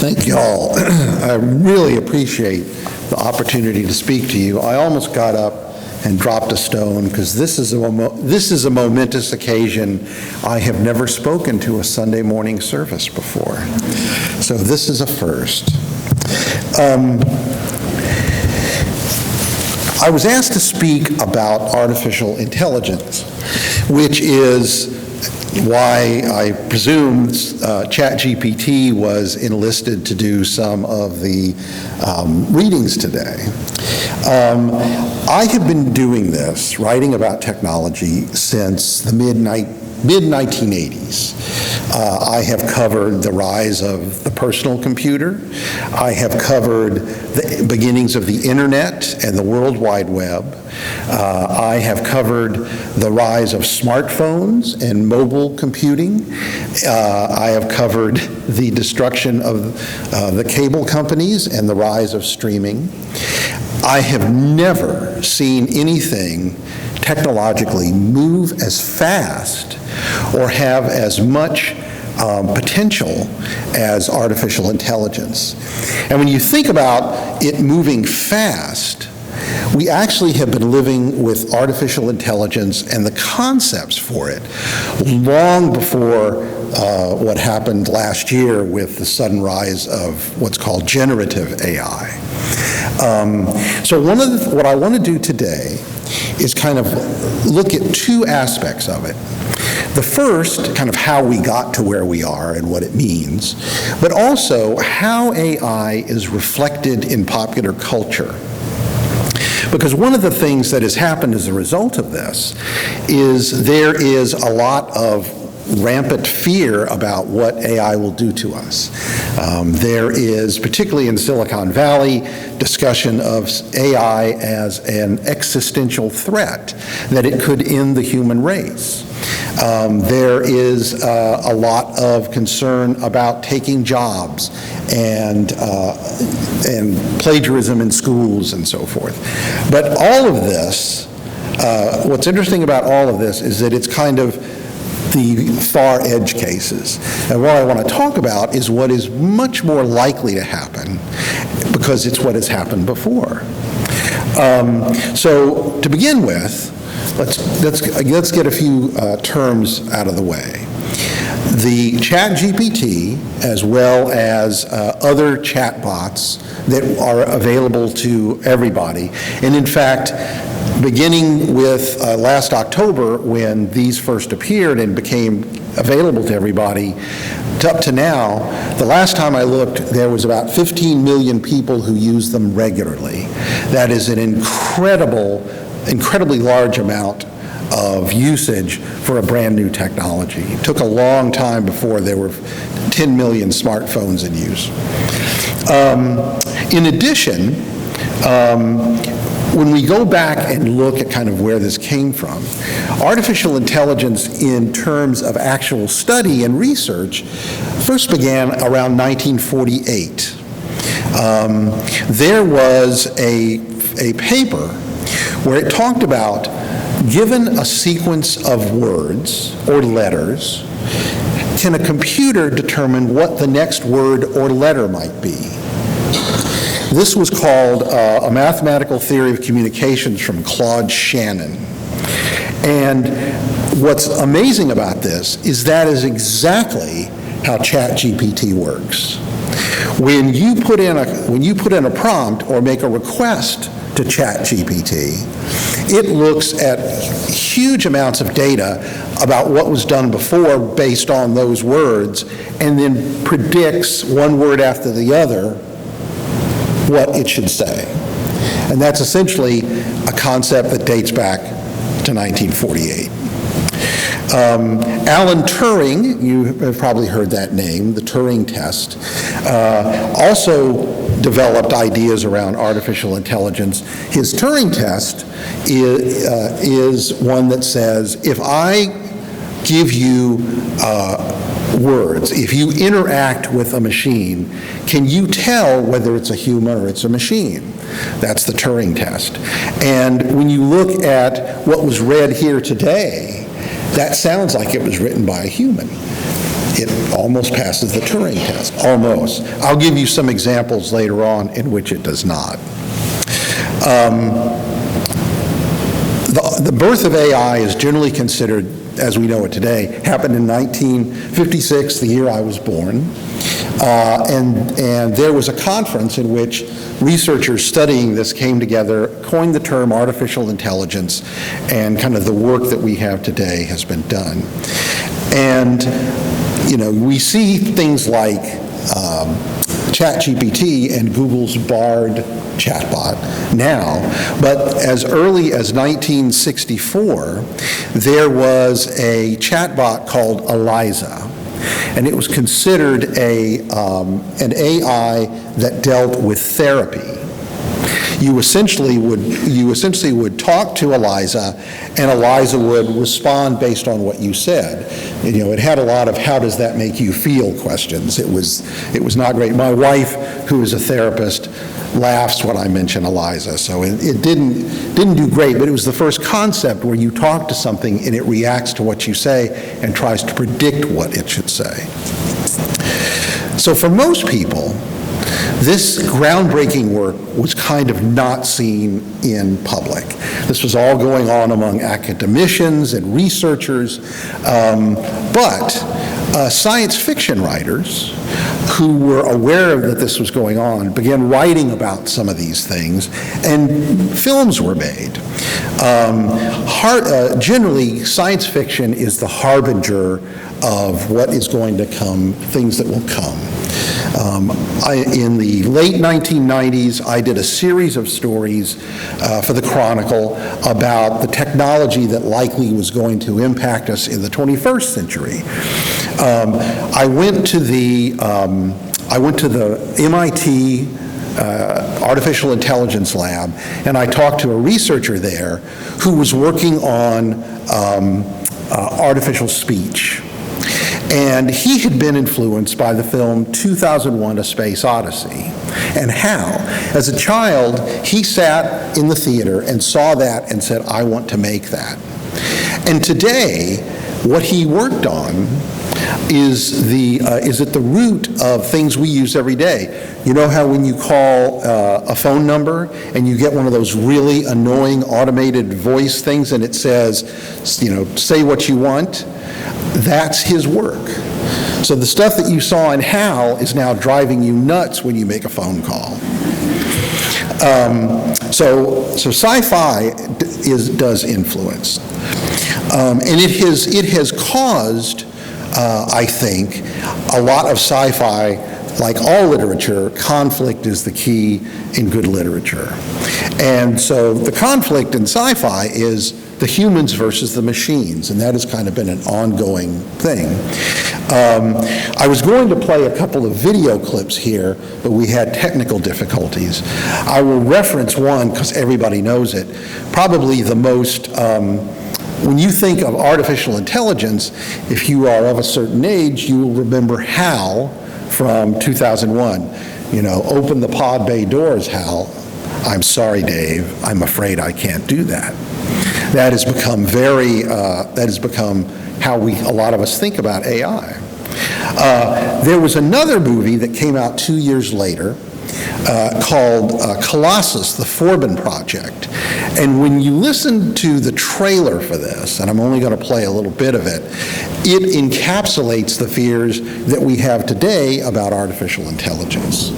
Thank you all. I really appreciate the opportunity to speak to you. I almost got up and dropped a stone because this is a momentous occasion. I have never spoken to a Sunday morning service before, so this is a first. I was asked to speak about artificial intelligence, which is why I presume ChatGPT was enlisted to do some of the readings today. I have been doing this, writing about technology, since the mid-1980s. I have covered the rise of the personal computer. I have covered the beginnings of the internet and the World Wide Web. I have covered the rise of smartphones and mobile computing. I have covered the destruction of the cable companies and the rise of streaming. I have never seen anything technologically move as fast or have as much potential as artificial intelligence. And when you think about it moving fast, we actually have been living with artificial intelligence and the concepts for it long before what happened last year with the sudden rise of what's called generative AI. So what I want to do today is kind of look at two aspects of it. The first, kind of how we got to where we are and what it means, but also how AI is reflected in popular culture. Because one of the things that has happened as a result of this is there is a lot of rampant fear about what AI will do to us. There is, particularly in Silicon Valley, discussion of AI as an existential threat, that it could end the human race. There is a lot of concern about taking jobs and plagiarism in schools and so forth. But all of this, what's interesting about all of this is that it's kind of the far edge cases. And what I want to talk about is what is much more likely to happen, because it's what has happened before. So to begin with, let's get a few terms out of the way. The ChatGPT, as well as other chatbots that are available to everybody, and in fact, beginning with last October, when these first appeared and became available to everybody, up to now, the last time I looked, there was about 15 million people who use them regularly. That is an incredibly large amount of usage for a brand new technology. It took a long time before there were 10 million smartphones in use. In addition, when we go back and look at kind of where this came from, artificial intelligence in terms of actual study and research first began around 1948. There was a paper where it talked about, given a sequence of words or letters, can a computer determine what the next word or letter might be? This was called a mathematical theory of communications from Claude Shannon. And what's amazing about this is that is exactly how ChatGPT works. When you put in a prompt or make a request to ChatGPT, it looks at huge amounts of data about what was done before based on those words, and then predicts one word after the other what it should say. And that's essentially a concept that dates back to 1948. Alan Turing, you have probably heard that name, the Turing test, also developed ideas around artificial intelligence. His Turing test is one that says, if I give you words, if you interact with a machine, can you tell whether it's a human or it's a machine? That's the Turing test. And when you look at what was read here today, that sounds like it was written by a human. It almost passes the Turing test, almost. I'll give you some examples later on in which it does not. The birth of AI is generally considered, as we know it today, happened in 1956, the year I was born. And there was a conference in which researchers studying this came together, coined the term artificial intelligence, and kind of the work that we have today has been done. And, you know, we see things like ChatGPT and Google's Bard chatbot now, but as early as 1964, there was a chatbot called Eliza, and it was considered an AI that dealt with therapy. You essentially would talk to Eliza, and Eliza would respond based on what you said. And, you know, it had a lot of "how does that make you feel" questions. It was not great. My wife, who is a therapist, laughs when I mention Eliza, so it didn't do great. But it was the first concept where you talk to something and it reacts to what you say and tries to predict what it should say. So for most people, this groundbreaking work was kind of not seen in public. This was all going on among academicians and researchers, but science fiction writers who were aware that this was going on began writing about some of these things, and films were made. Generally, science fiction is the harbinger of what is going to come, things that will come. In the late 1990s, I did a series of stories for the Chronicle about the technology that likely was going to impact us in the 21st century. I went to the MIT Artificial Intelligence Lab, and I talked to a researcher there who was working on artificial speech. And he had been influenced by the film 2001: A Space Odyssey. And how? As a child, he sat in the theater and saw that and said, "I want to make that." And today, what he worked on is at the root of things we use every day. You know how when you call a phone number and you get one of those really annoying automated voice things and it says, you know, say what you want? That's his work. So the stuff that you saw in HAL is now driving you nuts when you make a phone call. So sci-fi does influence. And it has caused, I think, a lot of sci-fi. Like all literature, conflict is the key in good literature. And so the conflict in sci-fi is the humans versus the machines, and that has kind of been an ongoing thing. I was going to play a couple of video clips here, but we had technical difficulties. I will reference one because everybody knows it. Probably the most, when you think of artificial intelligence, if you are of a certain age, you will remember HAL from 2001. You know, open the pod bay doors, HAL. I'm sorry, Dave, I'm afraid I can't do that. That has become how a lot of us think about AI. There was another movie that came out 2 years later called Colossus, the Forbin Project. And when you listen to the trailer for this, and I'm only going to play a little bit of it, it encapsulates the fears that we have today about artificial intelligence.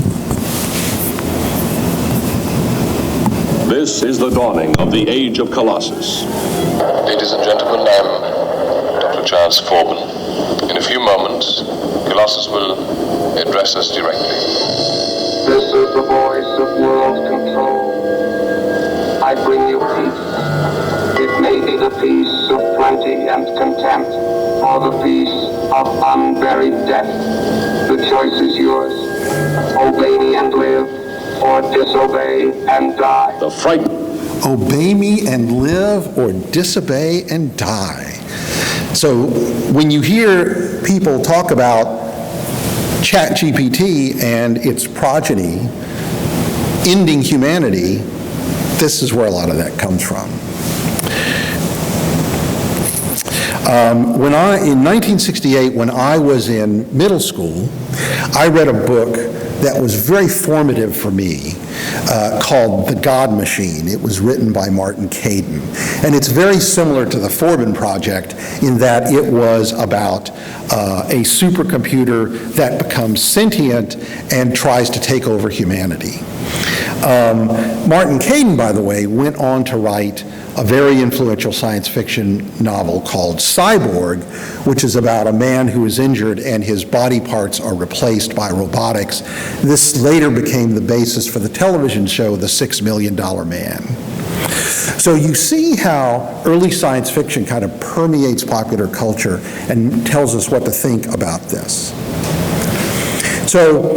This is the dawning of the age of Colossus. Ladies and gentlemen, I'm Dr. Charles Forbin. In a few moments, Colossus will address us directly. This is the voice of world control. I bring you peace. It may be the peace of plenty and content, or the peace of unburied death. The choice is yours. Obey me and live, or disobey and die. The fright. Obey me and live, or disobey and die. So when you hear people talk about ChatGPT and its progeny ending humanity, this is where a lot of that comes from. In 1968, when I was in middle school, I read a book that was very formative for me called The God Machine. It was written by Martin Caidin. And it's very similar to the Forbin project in that it was about a supercomputer that becomes sentient and tries to take over humanity. Martin Caidin, by the way, went on to write a very influential science fiction novel called Cyborg, which is about a man who is injured and his body parts are replaced by robotics. This later became the basis for the television show The $6 Million Man. So you see how early science fiction kind of permeates popular culture and tells us what to think about this. So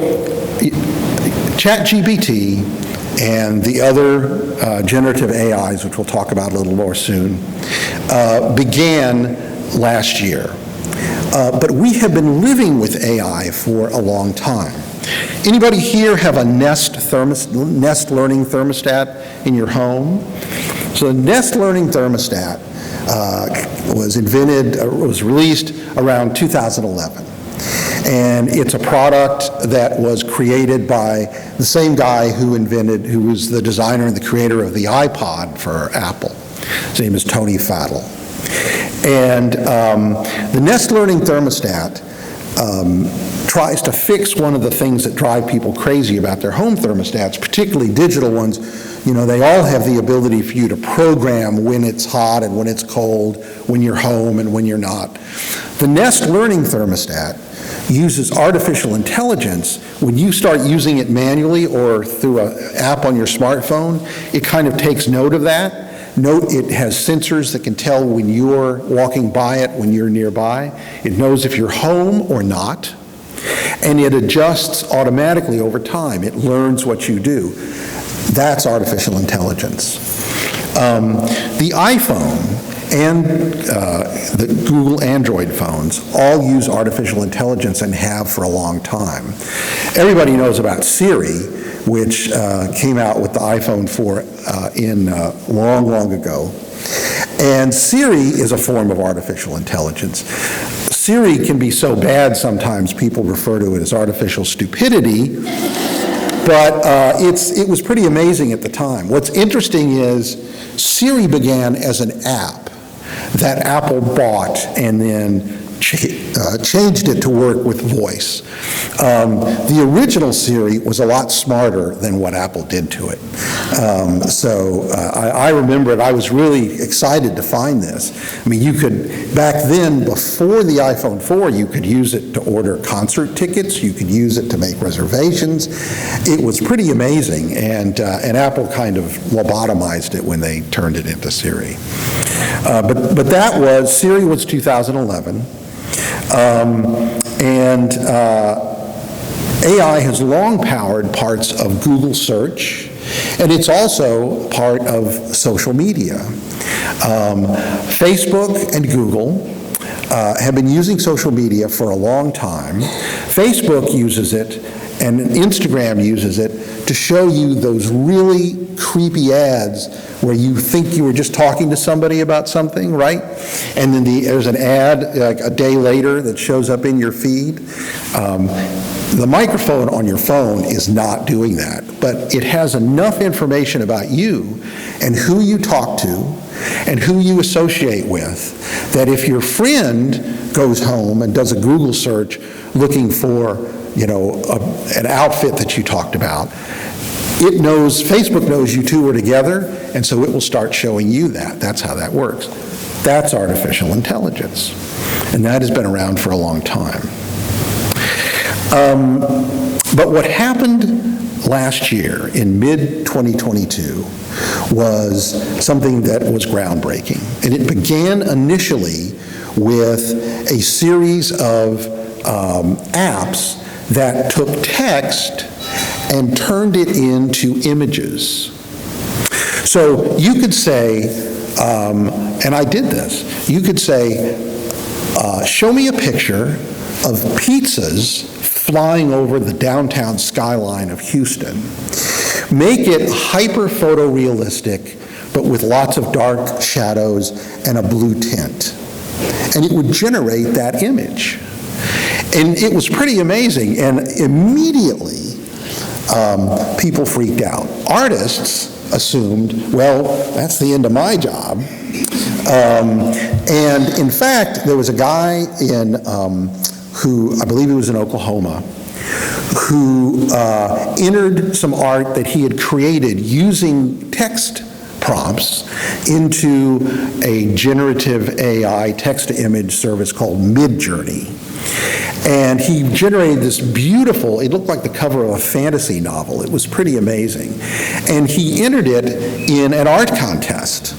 ChatGPT and the other generative AIs, which we'll talk about a little more soon, began last year. But we have been living with AI for a long time. Anybody here have a Nest Learning thermostat in your home? So the Nest Learning thermostat was released around 2011. And it's a product that was created by the same guy who was the designer and the creator of the iPod for Apple. His name is Tony Fadell. And the Nest Learning thermostat tries to fix one of the things that drive people crazy about their home thermostats, particularly digital ones. You know, they all have the ability for you to program when it's hot and when it's cold, when you're home and when you're not. The Nest Learning thermostat uses artificial intelligence. When you start using it manually or through an app on your smartphone, it kind of takes note of that. It has sensors that can tell when you're walking by it, when you're nearby. It knows if you're home or not. And it adjusts automatically over time. It learns what you do. That's artificial intelligence. The iPhone and the Google Android phones all use artificial intelligence and have for a long time. Everybody knows about Siri, which came out with the iPhone 4 long ago. And Siri is a form of artificial intelligence. Siri can be so bad sometimes people refer to it as artificial stupidity, but it was pretty amazing at the time. What's interesting is Siri began as an app that Apple bought and then changed it to work with voice. The original Siri was a lot smarter than what Apple did to it. I remember it. I was really excited to find this. I mean, you could, back then, before the iPhone 4, you could use it to order concert tickets. You could use it to make reservations. It was pretty amazing, and Apple kind of lobotomized it when they turned it into Siri. But Siri was 2011. AI has long powered parts of Google search, and it's also part of social media. Facebook and Google have been using social media for a long time. Facebook uses it, and Instagram uses it to show you those really creepy ads where you think you were just talking to somebody about something, right? And then there's an ad like a day later that shows up in your feed. The microphone on your phone is not doing that, but it has enough information about you and who you talk to and who you associate with that if your friend goes home and does a Google search looking for, an outfit that you talked about, Facebook knows you two are together, and so it will start showing you that. That's how that works. That's artificial intelligence, and that has been around for a long time. But what happened last year in mid-2022 was something that was groundbreaking, and it began initially with a series of apps that took text and turned it into images. So you could say, and I did this, you could say, show me a picture of pizzas flying over the downtown skyline of Houston. Make it hyper photorealistic, but with lots of dark shadows and a blue tint. and it would generate that image. And it was pretty amazing, and immediately people freaked out. Artists assumed, well, that's the end of my job. And in fact, there was a guy who, I believe he was in Oklahoma, who entered some art that he had created using text prompts into a generative AI text-to-image service called Midjourney. And he generated this beautiful, it looked like the cover of a fantasy novel. It was pretty amazing. And he entered it in an art contest.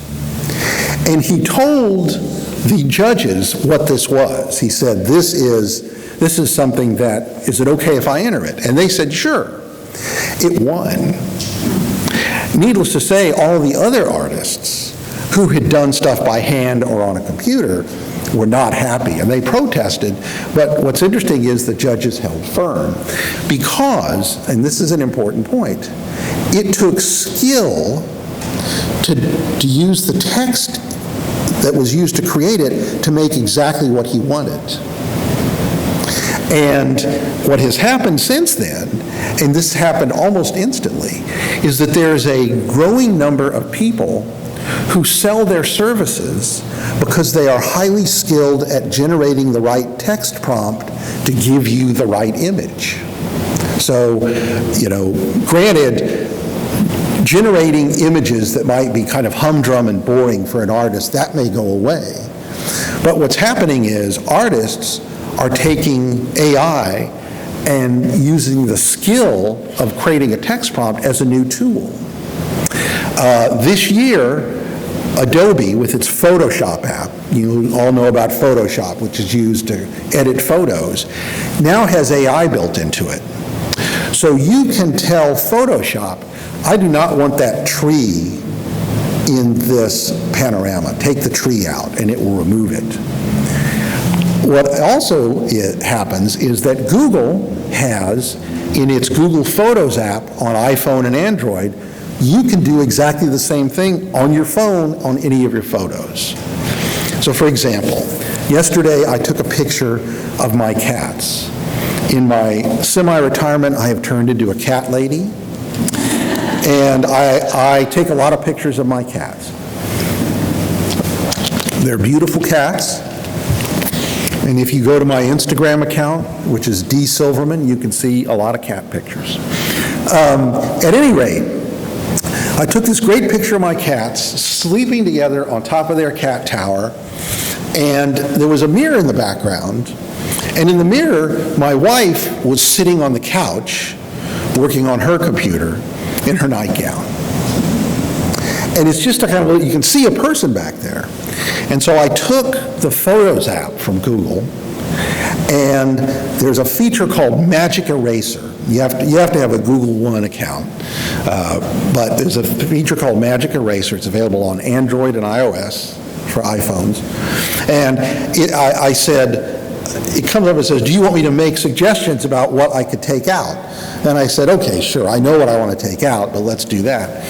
And he told the judges what this was. He said, this is something that, is it okay if I enter it? And they said, sure. It won. Needless to say, all the other artists who had done stuff by hand or on a computer were not happy, and they protested. But what's interesting is the judges held firm because, and this is an important point, it took skill to use the text that was used to create it to make exactly what he wanted. And what has happened since then, and this happened almost instantly, is that there's a growing number of people who sell their services because they are highly skilled at generating the right text prompt to give you the right image. So, granted, generating images that might be kind of humdrum and boring for an artist, that may go away. But what's happening is artists are taking AI and using the skill of creating a text prompt as a new tool. This year, Adobe, with its Photoshop app, you all know about Photoshop, which is used to edit photos, now has AI built into it. So you can tell Photoshop, I do not want that tree in this panorama. Take the tree out, and it will remove it. What also happens is that Google has, in its Google Photos app on iPhone and Android, you can do exactly the same thing on your phone on any of your photos. So for example, yesterday I took a picture of my cats. In my semi-retirement, I have turned into a cat lady, and I take a lot of pictures of my cats. They're beautiful cats, and if you go to my Instagram account, which is D. Silverman, you can see a lot of cat pictures. At any rate, I took this great picture of my cats sleeping together on top of their cat tower, and there was a mirror in the background, and in the mirror, my wife was sitting on the couch working on her computer in her nightgown. And it's just a kind of, you can see a person back there. And so I took the Photos app from Google, and there's a feature called Magic Eraser. You have to have a Google One account, but there's a feature called Magic Eraser. It's available on Android and iOS for iPhones. And I said, it comes up and says, do you want me to make suggestions about what I could take out? And I said, okay, sure, I know what I want to take out, but let's do that.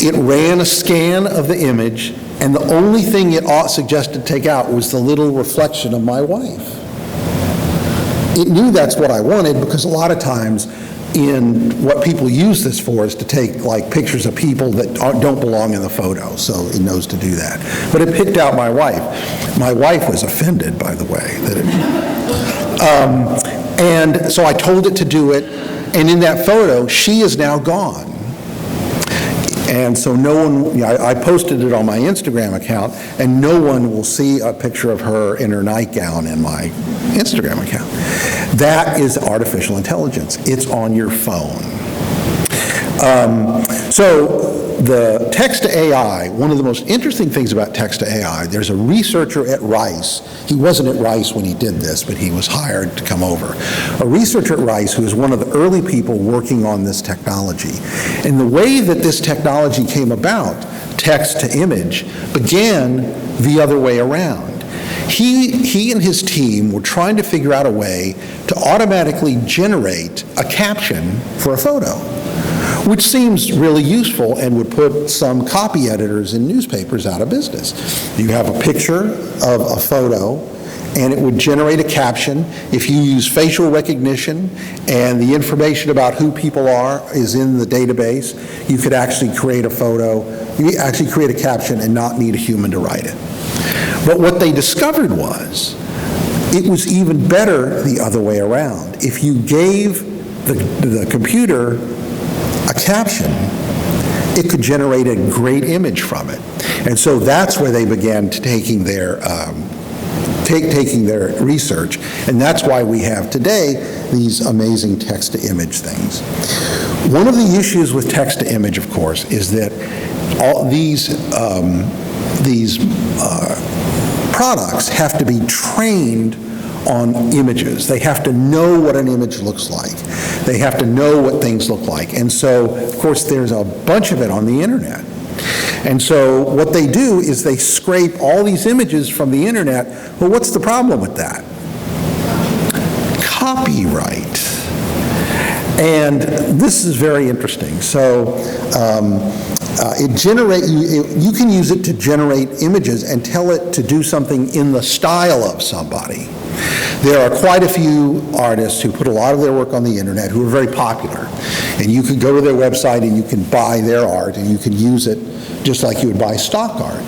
It ran a scan of the image, and the only thing it suggested to take out was the little reflection of my wife. It knew that's what I wanted, because a lot of times in what people use this for is to take like pictures of people that don't belong in the photo, so it knows to do that. But it picked out my wife. My wife was offended, by the way. And so I told it to do it, and in that photo, she is now gone. And so no one, I posted it on my Instagram account, and no one will see a picture of her in her nightgown in my Instagram account. That is artificial intelligence. It's on your phone. So the text-to-AI, one of the most interesting things about text-to-AI, there's a researcher at Rice. He wasn't at Rice when he did this, but he was hired to come over. A researcher at Rice who is one of the early people working on this technology. And the way that this technology came about, text-to-image, began the other way around. He and his team were trying to figure out a way to automatically generate a caption for a photo. which seems really useful and would put some copy editors in newspapers out of business. You have a picture of a photo, and it would generate a caption. If you use facial recognition and the information about who people are is in the database, you could actually create a photo, you actually create a caption and not need a human to write it. But what they discovered was, it was even better the other way around. If you gave the computer a caption, it could generate a great image from it. And so that's where they began taking their research, and that's why we have today these amazing text-to-image things. One of the issues with text-to-image, of course, is that all these products have to be trained on images. They have to know what an image looks like. They have to know what things look like. And so, of course, there's a bunch of it on the internet. And so what they do is they scrape all these images from the internet. Well, what's the problem with that? Copyright. And this is very interesting. So you can use it to generate images and tell it to do something in the style of somebody. There are quite a few artists who put a lot of their work on the internet who are very popular. And you can go to their website and you can buy their art and you can use it just like you would buy stock art.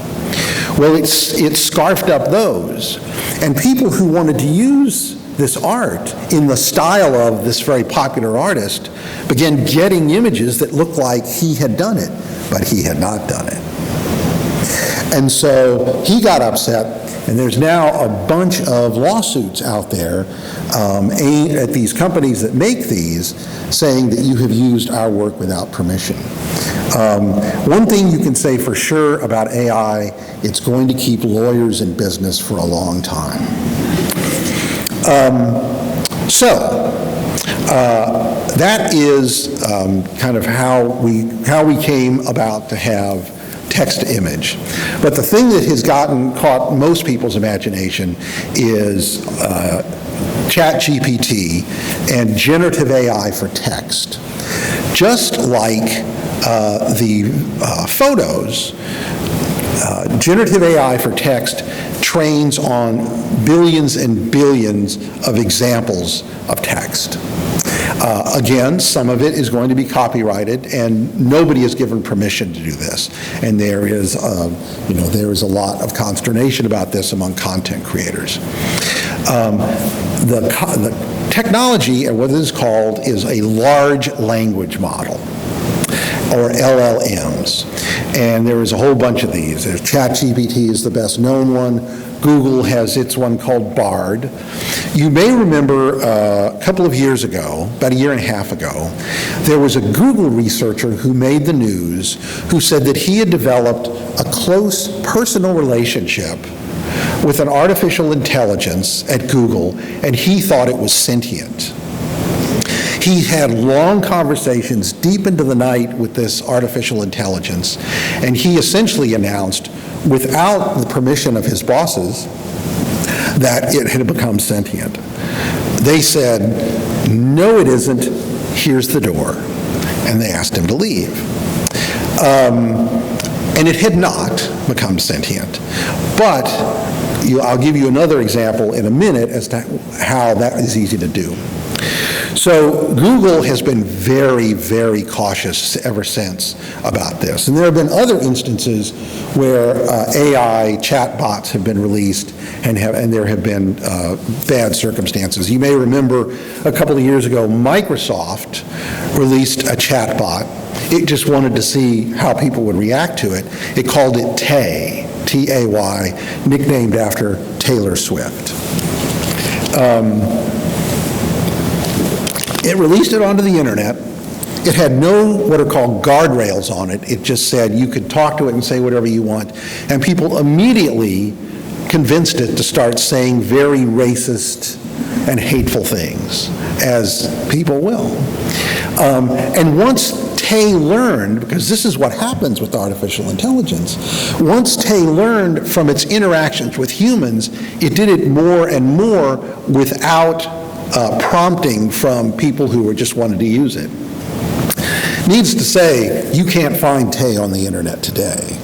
Well, it scarfed up those. And people who wanted to use this art in the style of this very popular artist began getting images that looked like he had done it, but he had not done it. And so he got upset, and there's now a bunch of lawsuits out there aimed at these companies that make these, saying that you have used our work without permission. One thing you can say for sure about AI, it's going to keep lawyers in business for a long time. That is kind of how we came about to have text-to-image. But the thing that has caught most people's imagination is ChatGPT and generative AI for text. Just like the photos, generative AI for text trains on billions and billions of examples of text. Again, some of it is going to be copyrighted, and nobody is given permission to do this. And there is a lot of consternation about this among content creators. The technology, and what it is called, is a large language model, or LLMs. And there is a whole bunch of these. There's ChatGPT is the best known one. Google has its one called Bard. You may remember a couple of years ago, about a year and a half ago, there was a Google researcher who made the news who said that he had developed a close personal relationship with an artificial intelligence at Google, and he thought it was sentient. He had long conversations deep into the night with this artificial intelligence, and he essentially announced, without the permission of his bosses, that it had become sentient. They said, "No, it isn't. Here's the door." And they asked him to leave. And it had not become sentient. But I'll give you another example in a minute as to how that is easy to do. So Google has been very, very cautious ever since about this. And there have been other instances where AI chatbots have been released and there have been bad circumstances. You may remember a couple of years ago, Microsoft released a chatbot. It just wanted to see how people would react to it. It called it Tay, T-A-Y, nicknamed after Taylor Swift. It released it onto the internet. It had no what are called guardrails on it. It just said you could talk to it and say whatever you want. And people immediately convinced it to start saying very racist and hateful things, as people will. And once Tay learned, because this is what happens with artificial intelligence, once Tay learned from its interactions with humans, it did it more and more without prompting from people who just wanted to use it. Needs to say, you can't find Tay on the internet today.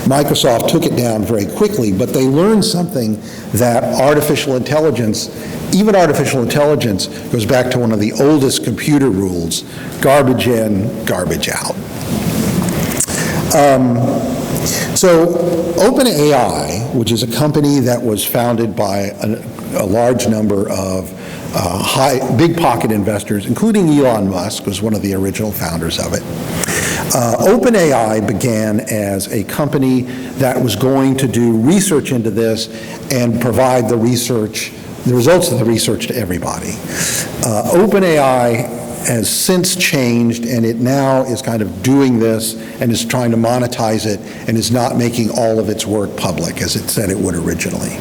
Microsoft took it down very quickly, but they learned something that artificial intelligence, even artificial intelligence, goes back to one of the oldest computer rules: garbage in, garbage out. So OpenAI, which is a company that was founded by a large number of big pocket investors, including Elon Musk, was one of the original founders of it. OpenAI began as a company that was going to do research into this and provide the results of the research to everybody. OpenAI has since changed, and it now is kind of doing this and is trying to monetize it and is not making all of its work public as it said it would originally.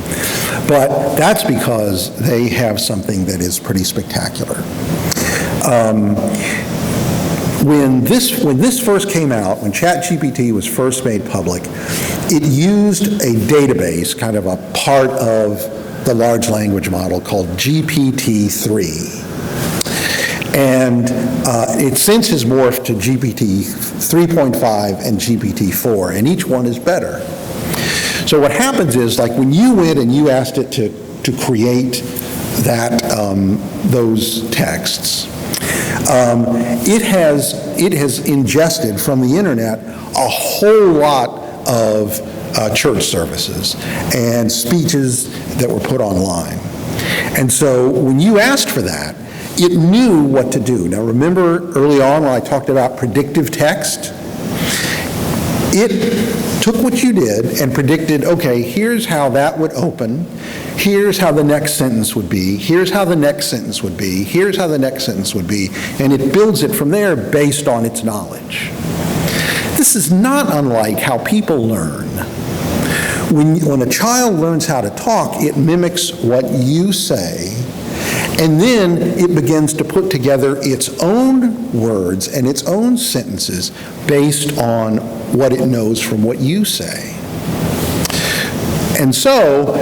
But that's because they have something that is pretty spectacular. When this first came out, when ChatGPT was first made public, it used a database, kind of a part of the large language model called GPT-3. And it since has morphed to GPT 3.5 and GPT 4, and each one is better. So what happens is, like when you went and you asked it to create those texts, it has ingested from the internet a whole lot of church services and speeches that were put online. And so when you asked for that, it knew what to do. Now remember early on when I talked about predictive text? It took what you did and predicted, okay, here's how that would open, here's how the next sentence would be, here's how the next sentence would be, here's how the next sentence would be, and it builds it from there based on its knowledge. This is not unlike how people learn. When a child learns how to talk, it mimics what you say, and then it begins to put together its own words and its own sentences based on what it knows from what you say. And so,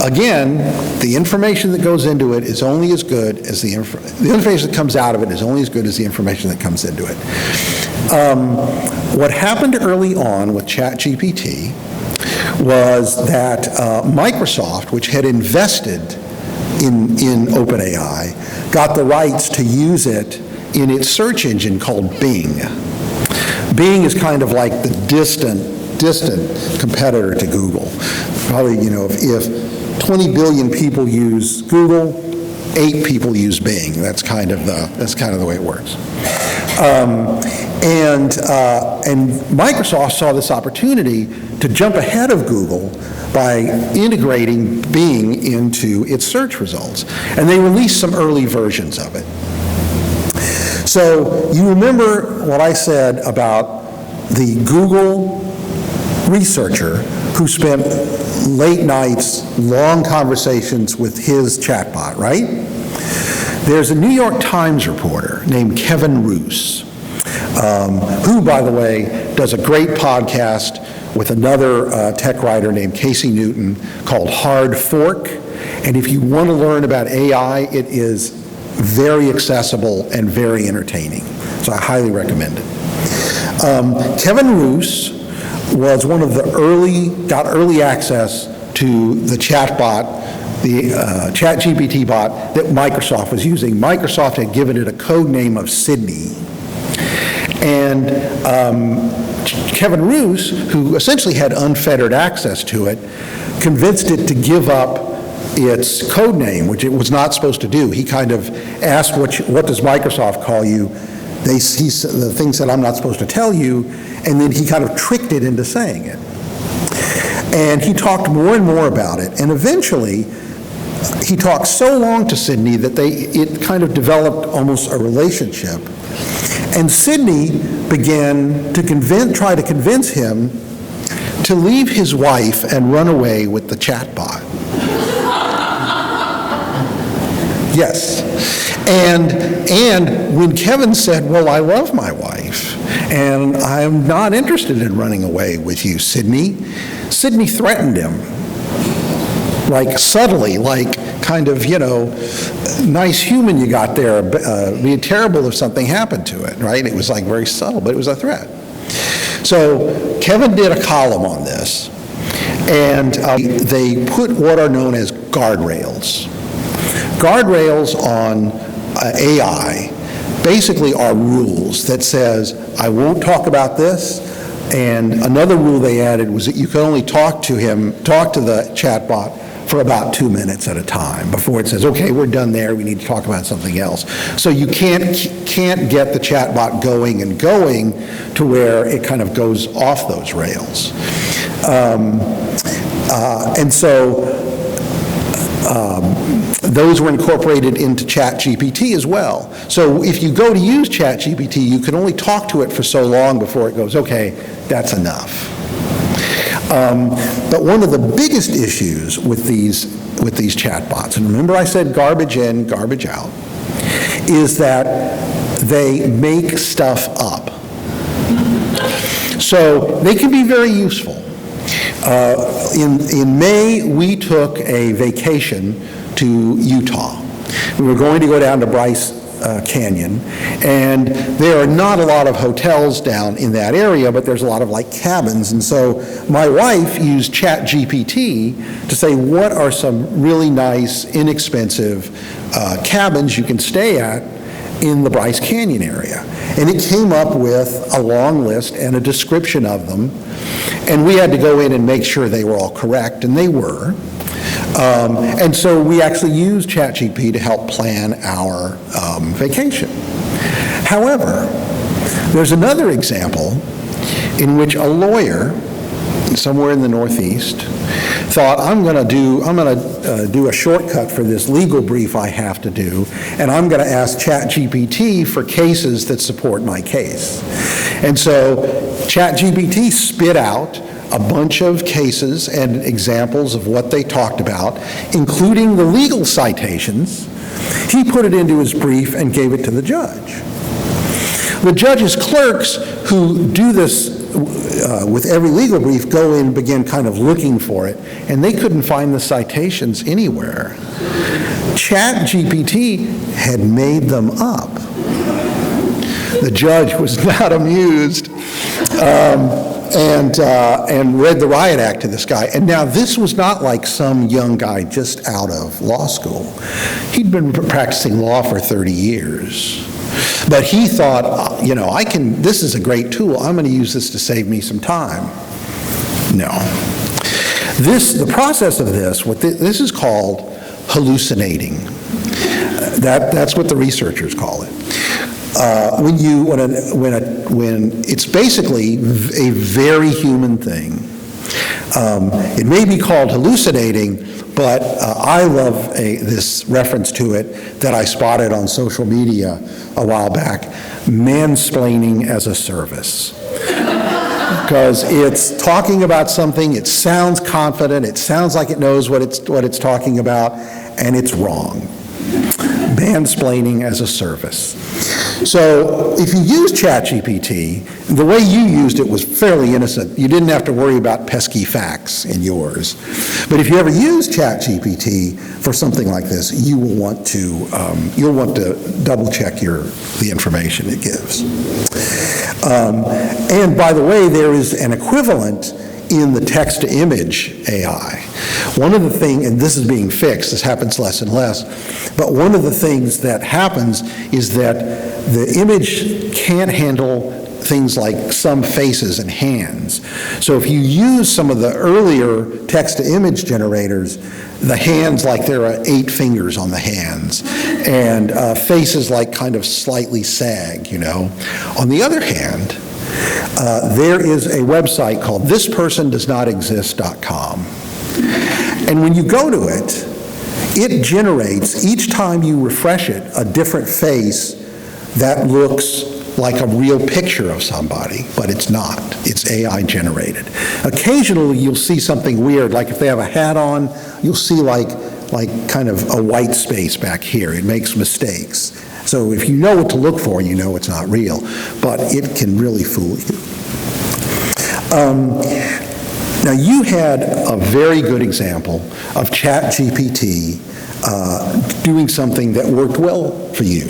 again, the information that goes into it is only as good as the information that comes out of it is only as good as the information that comes into it. What happened early on with ChatGPT was that Microsoft, which had invested in OpenAI, got the rights to use it in its search engine called Bing. Bing is kind of like the distant competitor to Google. Probably, if 20 billion people use Google, 8 people use Bing. That's kind of the way it works. And Microsoft saw this opportunity to jump ahead of Google by integrating Bing into its search results. And they released some early versions of it. So you remember what I said about the Google researcher who spent late nights, long conversations with his chatbot, right? There's a New York Times reporter named Kevin Roose, who, by the way, does a great podcast with another tech writer named Casey Newton called Hard Fork. And if you want to learn about AI, it is very accessible and very entertaining. So I highly recommend it. Kevin Roose was one of the got early access to the chatbot, the ChatGPT bot that Microsoft was using. Microsoft had given it a code name of Sydney. And Kevin Roose, who essentially had unfettered access to it, convinced it to give up its code name, which it was not supposed to do. He kind of asked, what does Microsoft call you? The thing said, I'm not supposed to tell you, and then he kind of tricked it into saying it. And he talked more and more about it, and eventually he talked so long to Sydney that it kind of developed almost a relationship. And Sydney began to try to convince him to leave his wife and run away with the chatbot. Yes. And when Kevin said, well, I love my wife, and I'm not interested in running away with you, Sydney threatened him, like subtly, like kind of, nice human you got there. Be terrible if something happened to it, right? It was like very subtle, but it was a threat. So Kevin did a column on this, and they put what are known as guardrails. Guardrails on AI basically are rules that says, I won't talk about this, and another rule they added was that you could only talk to the chatbot for about 2 minutes at a time before it says, okay, we're done there, we need to talk about something else. So you can't get the chatbot going to where it kind of goes off those rails. And so those were incorporated into ChatGPT as well. So if you go to use ChatGPT, you can only talk to it for so long before it goes, okay, that's enough. But one of the biggest issues with these chatbots, and remember I said garbage in, garbage out, is that they make stuff up. So they can be very useful. In May, we took a vacation to Utah. We were going to go down to Bryce Canyon, and there are not a lot of hotels down in that area, but there's a lot of cabins, and so my wife used ChatGPT to say, what are some really nice, inexpensive cabins you can stay at in the Bryce Canyon area? And it came up with a long list and a description of them, and we had to go in and make sure they were all correct, and they were. And so we actually used ChatGPT to help plan our vacation. However, there's another example in which a lawyer somewhere in the Northeast thought, I'm going to do a shortcut for this legal brief I have to do, and I'm going to ask ChatGPT for cases that support my case. And so ChatGPT spit out a bunch of cases and examples of what they talked about, including the legal citations. He put it into his brief and gave it to the judge. The judge's clerks who do this with every legal brief go in and begin kind of looking for it, and they couldn't find the citations anywhere. ChatGPT had made them up. The judge was not amused. And read the riot act to this guy. And now this was not like some young guy just out of law school. He'd been practicing law for 30 years. But he thought, this is a great tool. I'm going to use this to save me some time. No. The process of this is called hallucinating. That's what the researchers call it. When it's basically a very human thing. It may be called hallucinating, but I love this reference to it that I spotted on social media a while back, mansplaining as a service. Because it's talking about something, it sounds confident, it sounds like it knows what it's talking about, and it's wrong. Mansplaining as a service. So if you use ChatGPT, the way you used it was fairly innocent. You didn't have to worry about pesky facts in yours. But if you ever use ChatGPT for something like this, you will want to double check the information it gives. And by the way, there is an equivalent in the text-to-image AI. One of the things, and this is being fixed, this happens less and less, but one of the things that happens is that the image can't handle things like some faces and hands. So if you use some of the earlier text-to-image generators, the hands like there are 8 fingers on the hands, and faces like kind of slightly sag, On the other hand, there is a website called thispersondoesnotexist.com. And when you go to it, it generates, each time you refresh it, a different face that looks like a real picture of somebody, but it's not. It's AI generated. Occasionally you'll see something weird, like if they have a hat on, you'll see like kind of a white space back here. It makes mistakes. So if you know what to look for, you know it's not real, but it can really fool you. Now you had a very good example of ChatGPT doing something that worked well for you.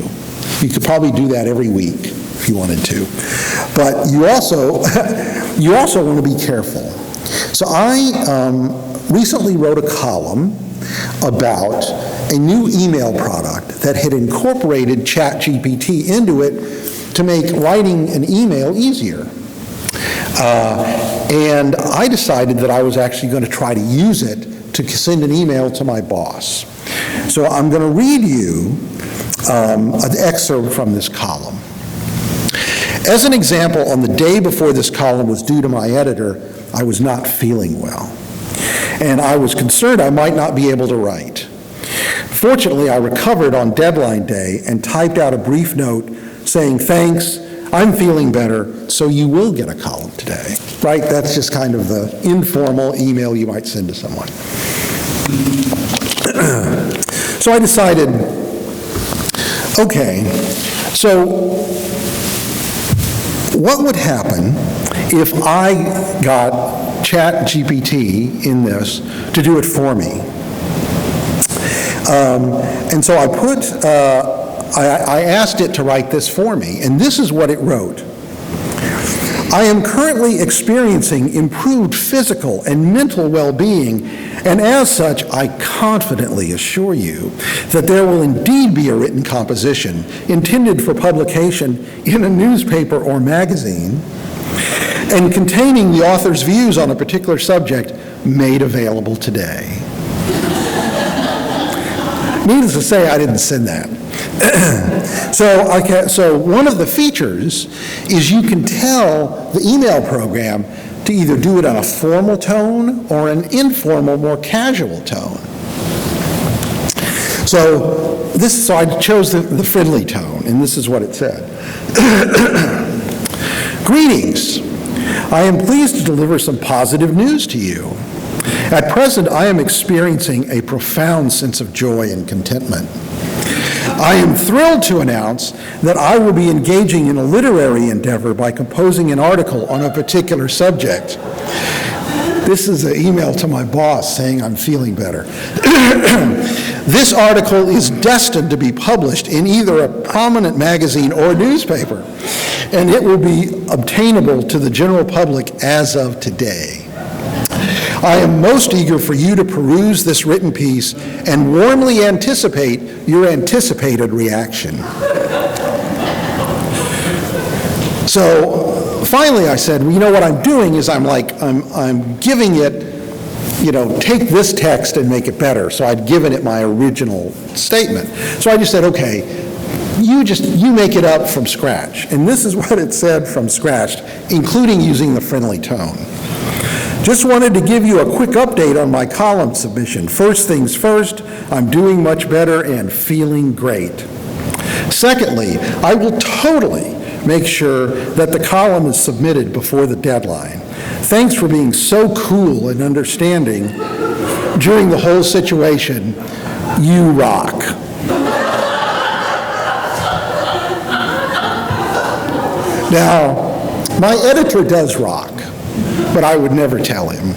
You could probably do that every week if you wanted to. But you also, you also want to be careful. So I recently wrote a column about a new email product that had incorporated ChatGPT into it to make writing an email easier. And I decided that I was actually going to try to use it to send an email to my boss. So I'm going to read you an excerpt from this column. As an example, on the day before this column was due to my editor, I was not feeling well, and I was concerned I might not be able to write. Fortunately, I recovered on deadline day and typed out a brief note saying, "Thanks, I'm feeling better, so you will get a column today." Right? That's just kind of the informal email you might send to someone. So I decided, okay, so what would happen if I got ChatGPT in this to do it for me? And so I I asked it to write this for me, and this is what it wrote. "I am currently experiencing improved physical and mental well-being, and as such, I confidently assure you that there will indeed be a written composition intended for publication in a newspaper or magazine, and containing the author's views on a particular subject made available today." Needless to say, I didn't send that. So one of the features is you can tell the email program to either do it on a formal tone or an informal, more casual tone. So I chose the friendly tone, and this is what it said. "Greetings. I am pleased to deliver some positive news to you. At present, I am experiencing a profound sense of joy and contentment. I am thrilled to announce that I will be engaging in a literary endeavor by composing an article on a particular subject." This is an email to my boss saying I'm feeling better. "This article is destined to be published in either a prominent magazine or newspaper, and it will be obtainable to the general public as of today. I am most eager for you to peruse this written piece and warmly anticipate your anticipated reaction." So finally I said, well, you know what I'm doing is I'm giving it, take this text and make it better. So I'd given it my original statement. So I just said, okay, you make it up from scratch. And this is what it said from scratch, including using the friendly tone. "Just wanted to give you a quick update on my column submission. First things first, I'm doing much better and feeling great. Secondly, I will totally make sure that the column is submitted before the deadline. Thanks for being so cool and understanding during the whole situation. You rock." Now, my editor does rock, but I would never tell him.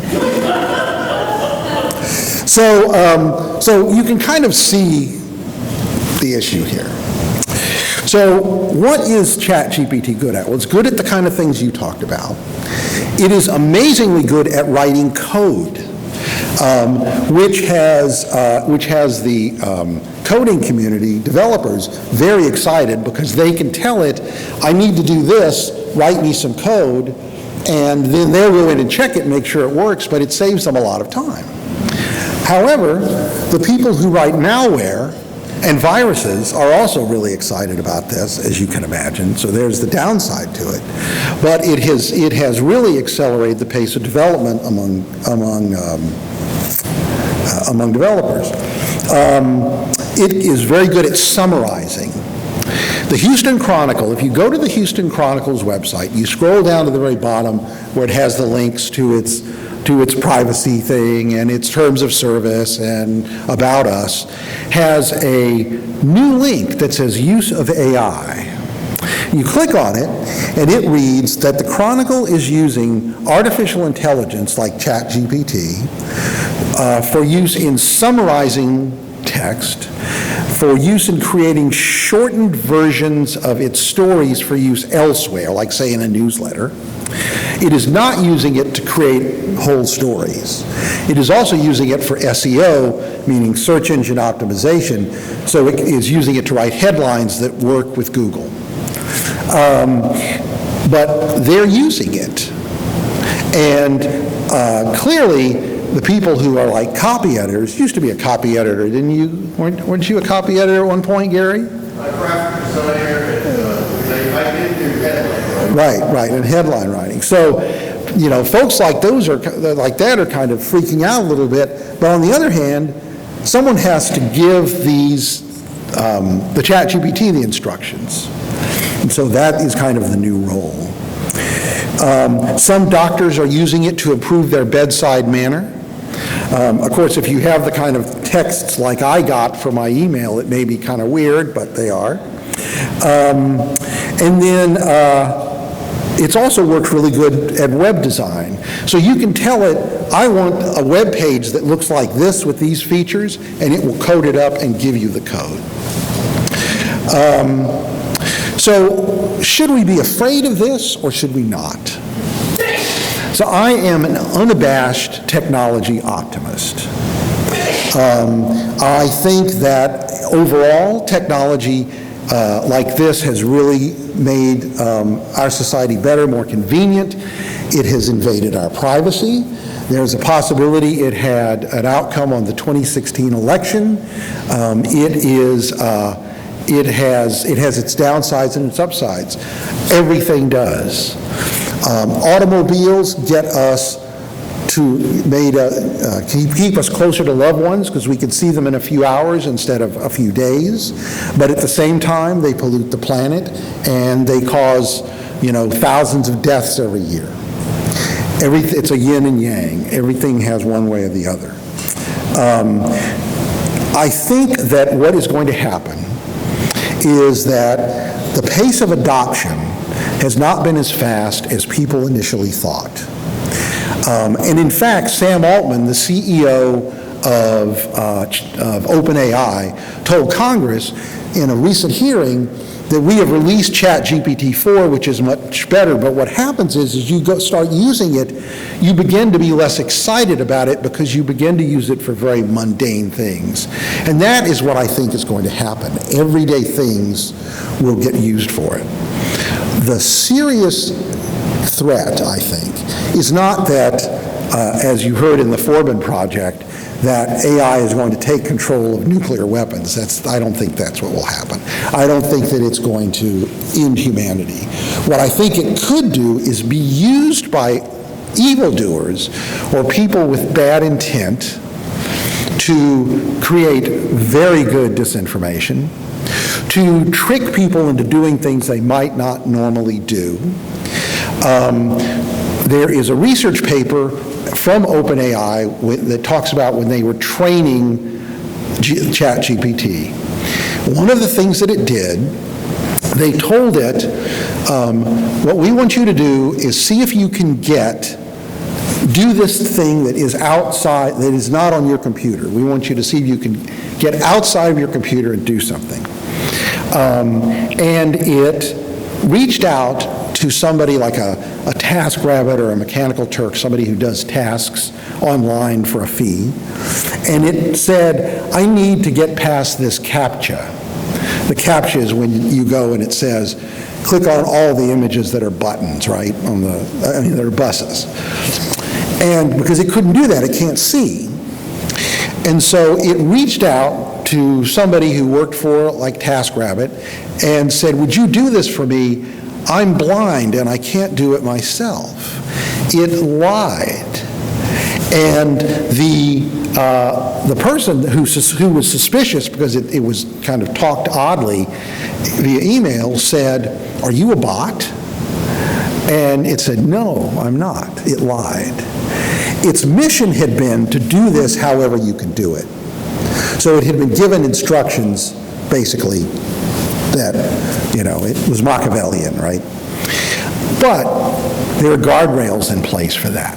So you can kind of see the issue here. So what is ChatGPT good at? Well, it's good at the kind of things you talked about. It is amazingly good at writing code, which has the coding community, developers, very excited because they can tell it, I need to do this, write me some code, and then they'll go in and check it and make sure it works, but it saves them a lot of time. However, the people who write malware and viruses are also really excited about this, as you can imagine, so there's the downside to it. But it has really accelerated the pace of development among developers. It is very good at summarizing. The Houston Chronicle, if you go to the Houston Chronicle's website, you scroll down to the very bottom where it has the links to its privacy thing and its terms of service and about us, has a new link that says use of AI. You click on it and it reads that the Chronicle is using artificial intelligence like ChatGPT for use in summarizing text for use in creating shortened versions of its stories for use elsewhere, like say in a newsletter. It is not using it to create whole stories. It is also using it for SEO, meaning search engine optimization, so it is using it to write headlines that work with Google. But they're using it. And clearly, the people who are like copy editors, used to be a copy editor, didn't you? Weren't you a copy editor at one point, Gary? Right, and headline writing. So, folks like those like that are kind of freaking out a little bit. But on the other hand, someone has to give these the ChatGPT the instructions, and so that is kind of the new role. Some doctors are using it to improve their bedside manner. Of course, if you have the kind of texts like I got for my email, it may be kind of weird, but they are. And then it's also worked really good at web design. So you can tell it, I want a web page that looks like this with these features, and it will code it up and give you the code. So should we be afraid of this, or should we not? So I am an unabashed technology optimist. I think that overall technology like this has really made our society better, more convenient. It has invaded our privacy. There's a possibility it had an outcome on the 2016 election. It has its downsides and its upsides. Everything does. Automobiles get us to keep us closer to loved ones because we can see them in a few hours instead of a few days. But at the same time, they pollute the planet and they cause, thousands of deaths every year. It's a yin and yang. Everything has one way or the other. I think that what is going to happen is that the pace of adoption has not been as fast as people initially thought. And in fact, Sam Altman, the CEO of OpenAI, told Congress in a recent hearing that we have released ChatGPT-4, which is much better, but what happens is as you start using it, you begin to be less excited about it because you begin to use it for very mundane things. And that is what I think is going to happen. Everyday things will get used for it. The serious threat, I think, is not that, as you heard in the Forbin project, that AI is going to take control of nuclear weapons. I don't think that's what will happen. I don't think that it's going to end humanity. What I think it could do is be used by evildoers or people with bad intent to create very good disinformation, to trick people into doing things they might not normally do. There is a research paper from OpenAI that talks about when they were training ChatGPT. One of the things that it did, they told it, what we want you to do is see if you can do this thing that is outside, that is not on your computer. We want you to see if you can get outside of your computer and do something. And it reached out to somebody like a TaskRabbit or a Mechanical Turk, somebody who does tasks online for a fee, and it said, I need to get past this CAPTCHA. The CAPTCHA is when you go and it says, click on all the images that are buttons, right, that are buses. And because it couldn't do that, it can't see. And so it reached out to somebody who worked for like TaskRabbit and said, would you do this for me? I'm blind and I can't do it myself. It lied. And the person who was suspicious because it was kind of talked oddly via email said, are you a bot? And it said, no, I'm not. It lied. Its mission had been to do this however you could do it. So it had been given instructions, basically, that, it was Machiavellian, right? But there are guardrails in place for that.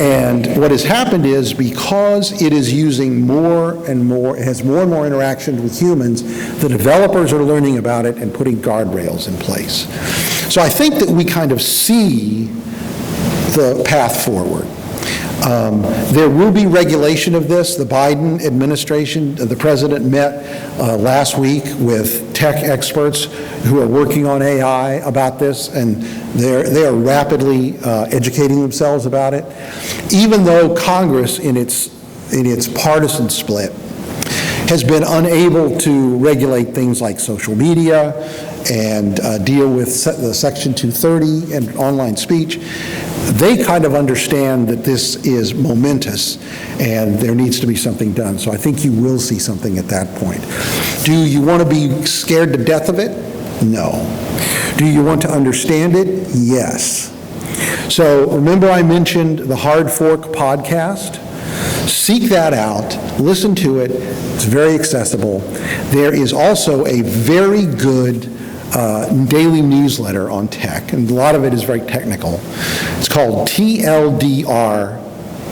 And what has happened is, because it is using more and more, it has more and more interactions with humans, the developers are learning about it and putting guardrails in place. So I think that we kind of see the path forward. There will be regulation of this. The Biden administration, the president met last week with tech experts who are working on AI about this, and they are rapidly educating themselves about it. Even though Congress, in its partisan split, has been unable to regulate things like social media and deal with the Section 230 and online speech, they kind of understand that this is momentous and there needs to be something done. So I think you will see something at that point. Do you want to be scared to death of it? No. Do you want to understand it? Yes. So remember I mentioned the Hard Fork podcast? Seek that out, listen to it, it's very accessible. There is also a very good daily newsletter on tech, and a lot of it is very technical. It's called TLDR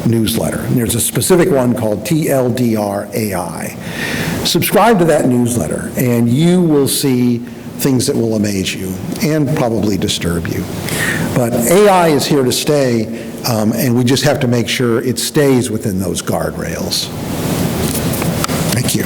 newsletter. And there's a specific one called TLDR AI. Subscribe to that newsletter, and you will see things that will amaze you and probably disturb you. But AI is here to stay, and we just have to make sure it stays within those guardrails. Thank you.